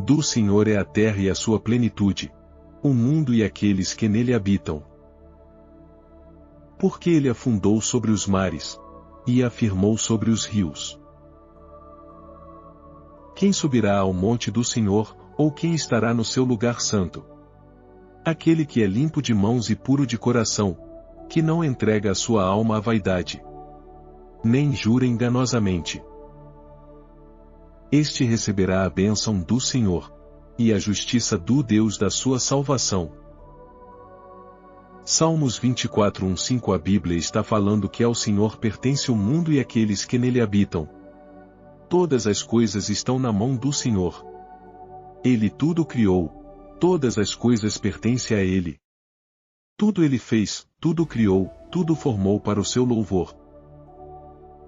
Do Senhor é a terra e a sua plenitude, o mundo e aqueles que nele habitam. Porque ele a fundou sobre os mares, e a firmou sobre os rios. Quem subirá ao monte do Senhor, ou quem estará no seu lugar santo? Aquele que é limpo de mãos e puro de coração, que não entrega a sua alma à vaidade, nem jura enganosamente. Este receberá a bênção do Senhor, e a justiça do Deus da sua salvação. Salmos 24:1-5. A Bíblia está falando que ao Senhor pertence o mundo e aqueles que nele habitam. Todas as coisas estão na mão do Senhor. Ele tudo criou, todas as coisas pertencem a Ele. Tudo Ele fez, tudo criou, tudo formou para o seu louvor.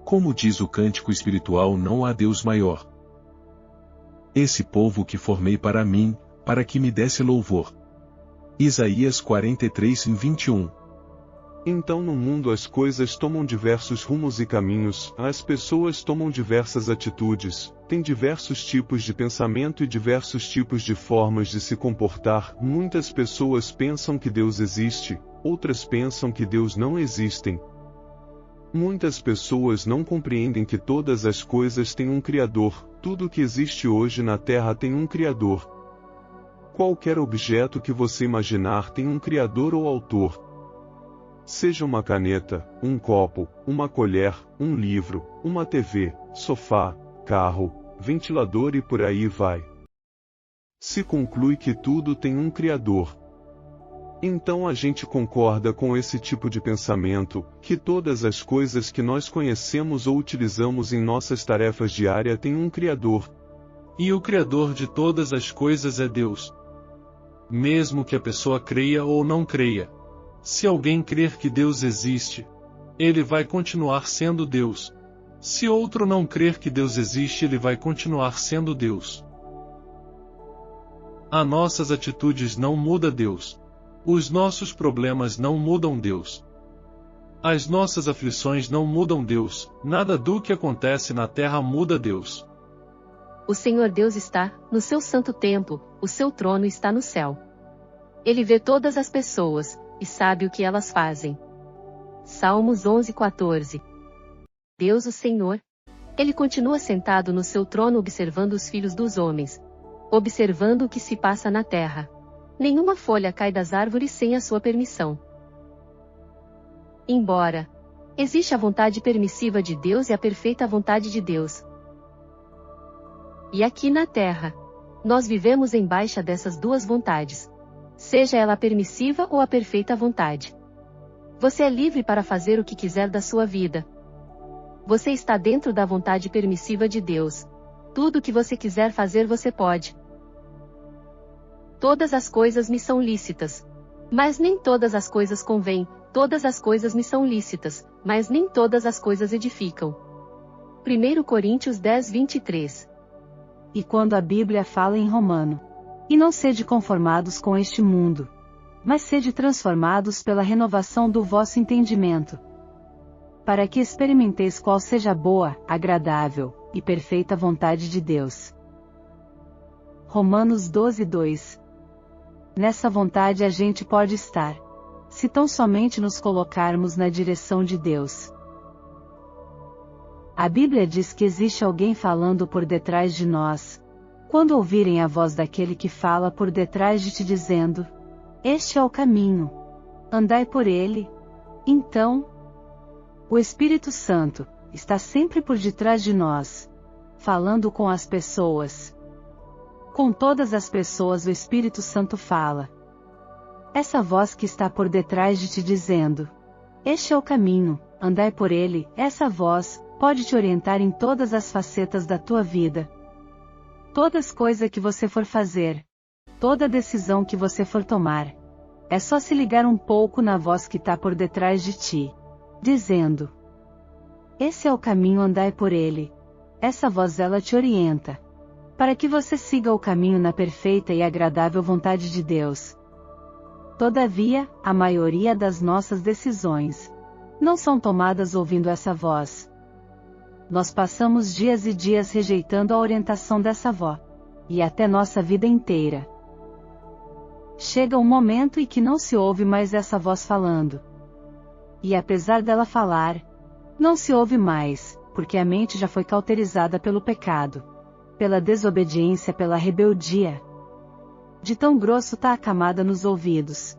Como diz o cântico espiritual, não há Deus maior. Esse povo que formei para mim, para que me desse louvor. Isaías 43:21. Então no mundo as coisas tomam diversos rumos e caminhos, as pessoas tomam diversas atitudes, têm diversos tipos de pensamento e diversos tipos de formas de se comportar. Muitas pessoas pensam que Deus existe, outras pensam que Deus não existe. Muitas pessoas não compreendem que todas as coisas têm um Criador, tudo que existe hoje na Terra tem um Criador. Qualquer objeto que você imaginar tem um Criador ou autor. Seja uma caneta, um copo, uma colher, um livro, uma TV, sofá, carro, ventilador e por aí vai. Se conclui que tudo tem um Criador. Então a gente concorda com esse tipo de pensamento, que todas as coisas que nós conhecemos ou utilizamos em nossas tarefas diárias têm um Criador. E o Criador de todas as coisas é Deus. Mesmo que a pessoa creia ou não creia. Se alguém crer que Deus existe, ele vai continuar sendo Deus. Se outro não crer que Deus existe, ele vai continuar sendo Deus. As nossas atitudes não mudam Deus. Os nossos problemas não mudam Deus. As nossas aflições não mudam Deus. Nada do que acontece na terra muda Deus. O Senhor Deus está no seu santo templo, o seu trono está no céu. Ele vê todas as pessoas, e sabe o que elas fazem. Salmos 11:14. Deus o Senhor. Ele continua sentado no seu trono observando os filhos dos homens. Observando o que se passa na terra. Nenhuma folha cai das árvores sem a sua permissão. Embora existe a vontade permissiva de Deus e a perfeita vontade de Deus. E aqui na terra, nós vivemos embaixo dessas duas vontades. Seja ela a permissiva ou a perfeita vontade. Você é livre para fazer o que quiser da sua vida. Você está dentro da vontade permissiva de Deus. Tudo o que você quiser fazer você pode. Todas as coisas me são lícitas. Mas nem todas as coisas convêm. Todas as coisas me são lícitas, mas nem todas as coisas edificam. 1 Coríntios 10:23. E quando a Bíblia fala em Romano: e não sede conformados com este mundo, mas sede transformados pela renovação do vosso entendimento, para que experimenteis qual seja a boa, agradável e perfeita vontade de Deus. Romanos 12:2. Nessa vontade a gente pode estar, se tão somente nos colocarmos na direção de Deus. A Bíblia diz que existe alguém falando por detrás de nós. Quando ouvirem a voz daquele que fala por detrás de ti dizendo: este é o caminho, andai por ele. Então, o Espírito Santo está sempre por detrás de nós, falando com as pessoas. Com todas as pessoas o Espírito Santo fala. Essa voz que está por detrás de ti dizendo: este é o caminho, andai por ele, essa voz pode te orientar em todas as facetas da tua vida. Todas coisas que você for fazer, toda decisão que você for tomar, é só se ligar um pouco na voz que está por detrás de ti, dizendo: esse é o caminho, andai por ele. Essa voz ela te orienta, para que você siga o caminho na perfeita e agradável vontade de Deus. Todavia, a maioria das nossas decisões não são tomadas ouvindo essa voz. Nós passamos dias e dias rejeitando a orientação dessa voz. e até nossa vida inteira. Chega um momento em que não se ouve mais essa voz falando. E apesar dela falar, não se ouve mais, porque a mente já foi cauterizada pelo pecado, pela desobediência, pela rebeldia. De tão grosso tá a camada nos ouvidos,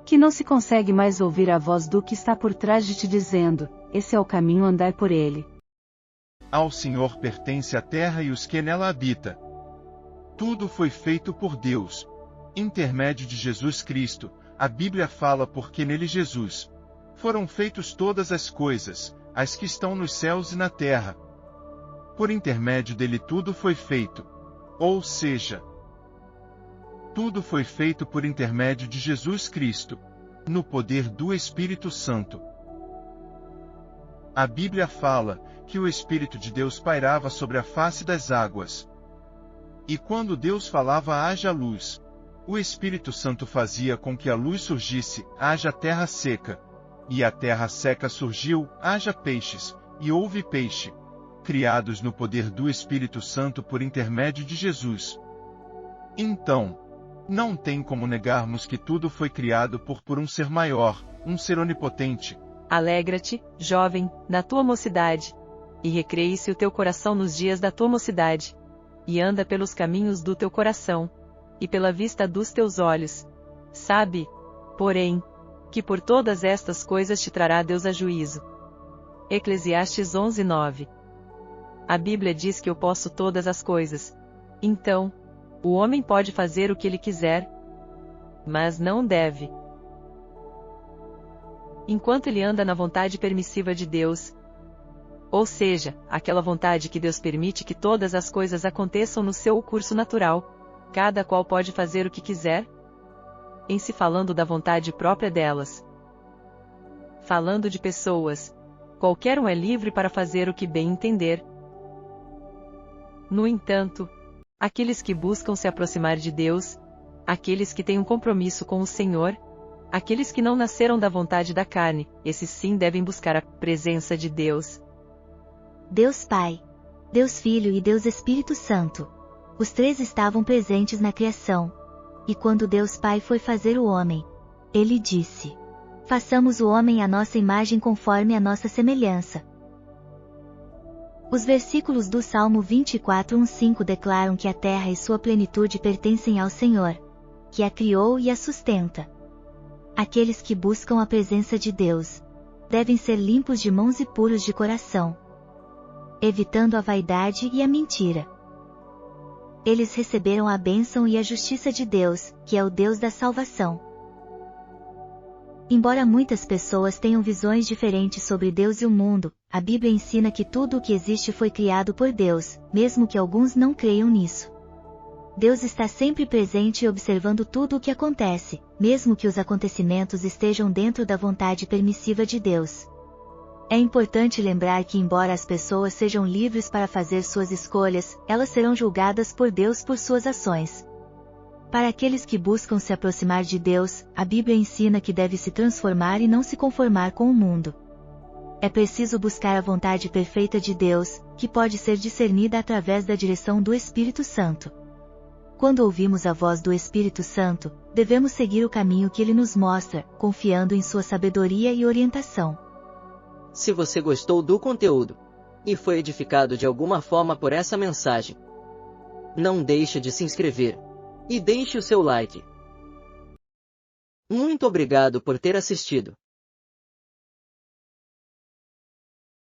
que não se consegue mais ouvir a voz do que está por trás de ti dizendo, esse é o caminho, andai por ele. Ao Senhor pertence a terra e os que nela habitam. Tudo foi feito por Deus. Intermédio de Jesus Cristo, a Bíblia fala porque nele Jesus foram feitos todas as coisas, as que estão nos céus e na terra. Por intermédio dele tudo foi feito. Ou seja, tudo foi feito por intermédio de Jesus Cristo, no poder do Espírito Santo. A Bíblia fala que o Espírito de Deus pairava sobre a face das águas. E quando Deus falava haja luz, o Espírito Santo fazia com que a luz surgisse, haja terra seca. E a terra seca surgiu, haja peixes, e houve peixe, criados no poder do Espírito Santo por intermédio de Jesus. Então, não tem como negarmos que tudo foi criado por um ser maior, um ser onipotente. Alegra-te, jovem, na tua mocidade, e recreie-se o teu coração nos dias da tua mocidade, e anda pelos caminhos do teu coração, e pela vista dos teus olhos. Sabe, porém, que por todas estas coisas te trará Deus a juízo. Eclesiastes 11:9. A Bíblia diz que eu posso todas as coisas. Então, o homem pode fazer o que ele quiser, mas não deve. Enquanto ele anda na vontade permissiva de Deus, ou seja, aquela vontade que Deus permite que todas as coisas aconteçam no seu curso natural, cada qual pode fazer o que quiser, em se falando da vontade própria delas. Falando de pessoas, qualquer um é livre para fazer o que bem entender. No entanto, aqueles que buscam se aproximar de Deus, aqueles que têm um compromisso com o Senhor, aqueles que não nasceram da vontade da carne, esses sim devem buscar a presença de Deus. Deus Pai, Deus Filho e Deus Espírito Santo. Os três estavam presentes na criação. E quando Deus Pai foi fazer o homem, ele disse: façamos o homem à nossa imagem conforme a nossa semelhança. Os versículos do Salmo 24:1-5 declaram que a terra e sua plenitude pertencem ao Senhor, que a criou e a sustenta. Aqueles que buscam a presença de Deus devem ser limpos de mãos e puros de coração, evitando a vaidade e a mentira. Eles receberam a bênção e a justiça de Deus, que é o Deus da salvação. Embora muitas pessoas tenham visões diferentes sobre Deus e o mundo, a Bíblia ensina que tudo o que existe foi criado por Deus, mesmo que alguns não creiam nisso. Deus está sempre presente e observando tudo o que acontece, mesmo que os acontecimentos estejam dentro da vontade permissiva de Deus. É importante lembrar que, embora as pessoas sejam livres para fazer suas escolhas, elas serão julgadas por Deus por suas ações. Para aqueles que buscam se aproximar de Deus, a Bíblia ensina que deve se transformar e não se conformar com o mundo. É preciso buscar a vontade perfeita de Deus, que pode ser discernida através da direção do Espírito Santo. Quando ouvimos a voz do Espírito Santo, devemos seguir o caminho que ele nos mostra, confiando em sua sabedoria e orientação. Se você gostou do conteúdo e foi edificado de alguma forma por essa mensagem, não deixe de se inscrever e deixe o seu like. Muito obrigado por ter assistido.